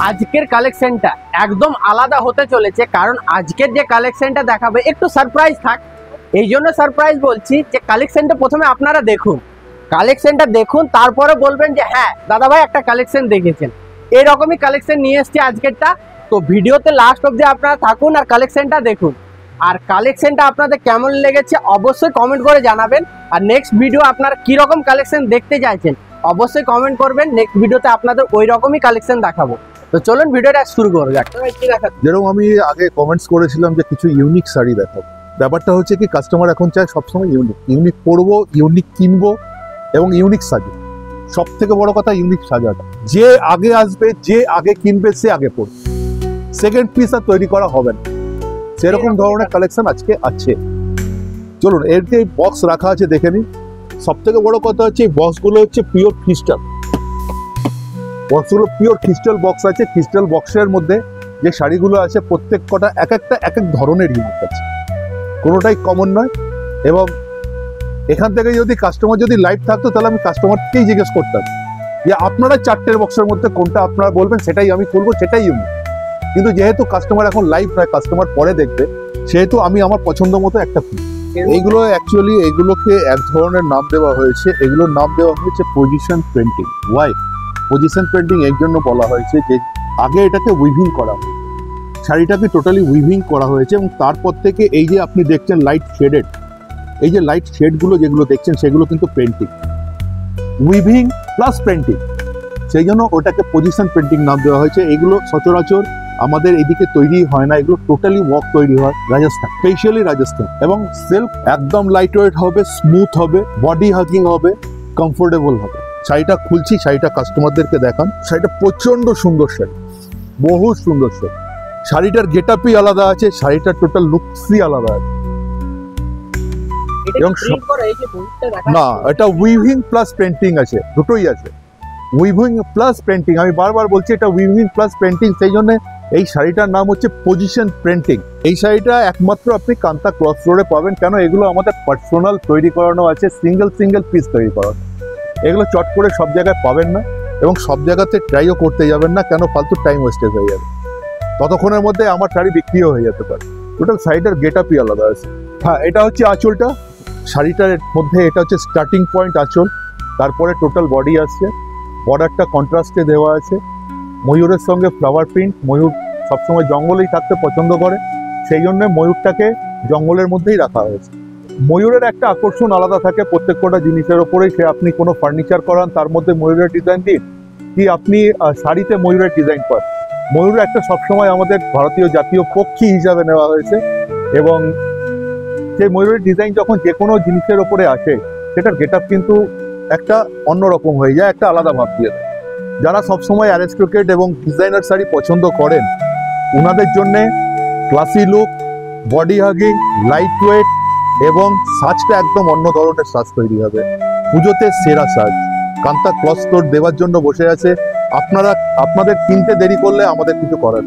আজকের কালেকশনটা একদম আলাদা হতে চলেছে, কারণ আজকের যে কালেকশনটা দেখাবে একটু সারপ্রাইজ থাক। এই জন্য সারপ্রাইজ বলছি যে কালেকশনটা প্রথমে আপনারা দেখুন, কালেকশনটা দেখুন, তারপরে বলবেন যে হ্যাঁ দাদা ভাই একটা কালেকশন দেখেছেন। এরকমই কালেকশন নিয়ে এসছি আজকেরটা। তো ভিডিওতে লাস্ট অবধি আপনারা থাকুন আর কালেকশনটা দেখুন। আর কালেকশনটা আপনাদের কেমন লেগেছে অবশ্যই কমেন্ট করে জানাবেন। আর নেক্সট ভিডিও আপনারা কীরকম কালেকশন দেখতে চাইছেন অবশ্যই কমেন্ট করবেন। নেক্সট ভিডিওতে আপনাদের ওই রকমই কালেকশন দেখাবো। তো চলুন ভিডিওটা শুরু করবো। যেরকম আমি আগে কমেন্টস করেছিলাম যে কিছু ইউনিক শাড়ি দেখাবো, ব্যাপারটা হচ্ছে কি কাস্টমার এখন চায় সবসময় ইউনিক পরবো, ইউনিক কিনবো এবং ইউনিক সাজো। সব থেকে বড় কথা ইউনিক সাজাটা। যে আগে আসবে, যে আগে কিনবে সে আগে পড়বে, সেকেন্ড পিস আর তৈরি করা হবে না, সেরকম ধরনের কালেকশন আজকে আছে। চলুন এর যে বক্স রাখা আছে দেখে নিন। সব থেকে বড় কথা হচ্ছে এই বক্সগুলো হচ্ছে পিওর ক্রিস্টাল। বক্সগুলো পিওর ক্রিস্টাল বক্স আছে। ক্রিস্টাল বক্সের মধ্যে যে শাড়িগুলো আছে প্রত্যেক কটা এক এক ধরনের ইউনিক আছে, কোনোটাই কমন নয়। এবং এখান থেকে যদি কাস্টমার যদি লাইভ থাকতো তাহলে আমি কাস্টমারকেই জিজ্ঞেস করতাম যে আপনারা চারটের বক্সের মধ্যে কোনটা আপনারা বলবেন, সেটাই আমি খুলবো, সেটাই ইউনিক। কিন্তু যেহেতু কাস্টমার এখন লাইভ নয়, কাস্টমার পরে দেখবে, সেহেতু আমি আমার পছন্দ মতো একটা খুলি। এইগুলো অ্যাকচুয়ালি এগুলোকে এক ধরনের নাম দেওয়া হয়েছে, এগুলোর নাম দেওয়া হয়েছে position painting. Y position painting এর জন্য বলা হয়েছে যে আগে এটাকে উইভিং করা হয়েছে, শাড়িটাকে টোটালি উইভিং করা হয়েছে এবং তারপর থেকে এই যে আপনি দেখছেন লাইট শেডেড, এই যে লাইট শেডগুলো যেগুলো দেখছেন সেগুলো কিন্তু পেন্টিং, উইভিং প্লাস পেন্টিং, সেই জন্য ওটাকে পজিশন পেন্টিং নাম দেওয়া হয়েছে। এগুলো সচরাচর আমাদের এদিকে তৈরি হয় না, এগুলো টোটালি ওয়ার্ক তৈরি হয় রাজস্থান, স্পেশালি রাজস্থান। এবং সিল্ক একদম লাইট ওয়েট হবে, স্মুথ হবে, বডি হাগিং হবে, কমফোর্টেবল হবে। শাড়িটা খুলছি, শাড়িটা কাস্টমারদেরকে দেখান। শাড়িটা প্রচন্ড সুন্দর শাড়ি, বহু সুন্দর শাড়ি। শাড়িটার গেটআপই আলাদা আছে, শাড়িটার টোটাল লুকসই আলাদা আছে। না, এটা উইভিং প্লাস পেন্টিং আছে, দুটোই আছে, উইভিং প্লাস পেন্টিং। আমি বারবার বলছি এটা উইভিং প্লাস পেন্টিং, সেই জন্য এই শাড়িটার নাম হচ্ছে পজিশন পেন্টিং। এই শাড়িটা একমাত্র আপনি কান্তা ক্লথ স্টোরে পাবেন। কেন? এগুলো আমাদের পার্সোনাল তৈরি করানো আছে, সিঙ্গেল পিস তৈরি করানো। এগুলো চট করে সব জায়গায় পাবেন না এবং সব জায়গাতে ট্রাইও করতে যাবেন না, কেন ফালতু টাইম ওয়েস্টেজ হয়ে যাবে। ততক্ষণের মধ্যে আমার শাড়ি বিক্রিও হয়ে যেতে পারে। টোটাল শাড়িটার গেটআপই আলাদা আছে। হ্যাঁ, এটা হচ্ছে আঁচলটা শাড়িটার মধ্যে, এটা হচ্ছে স্টার্টিং পয়েন্ট আঁচল, তারপরে টোটাল বডি আসছে। বর্ডারটা কন্ট্রাস্টে দেওয়া আছে, ময়ূরের সঙ্গে ফ্লাওয়ার প্রিন্ট। ময়ূর সবসময় জঙ্গলেই থাকতে পছন্দ করে, সেই জন্য ময়ূরটাকে জঙ্গলের মধ্যেই রাখা হয়েছে। ময়ূরের একটা আকর্ষণ আলাদা থাকে প্রত্যেক কটা জিনিসের ওপরেই, সে আপনি কোনো ফার্নিচার করান তার মধ্যে ময়ূরের ডিজাইন দিন, কি আপনি শাড়িতে ময়ূরের ডিজাইন করেন। ময়ূর একটা সবসময় আমাদের ভারতীয় জাতীয় পক্ষী হিসাবে নেওয়া হয়েছে এবং সেই ময়ূরের ডিজাইন যখন যে কোনো জিনিসের ওপরে আসে সেটার গেটআপ কিন্তু একটা অন্যরকম হয়ে যায়, একটা আলাদা ভাব দিয়ে দেয়। যারা সবসময় অ্যারিস্টোক্রেট এবং ডিজাইনার শাড়ি পছন্দ করেন ওনাদের জন্যে classy look, body hugging, light weight এবং সাজটা একদম অন্য ধরনের সাজ তৈরি হবে। পুজোতে সেরা সাজ কান্তা ক্লথ স্টোর দেওয়ার জন্য বসে আছে। আপনাদের কিনতে দেরি করলে আমাদের কিছু করার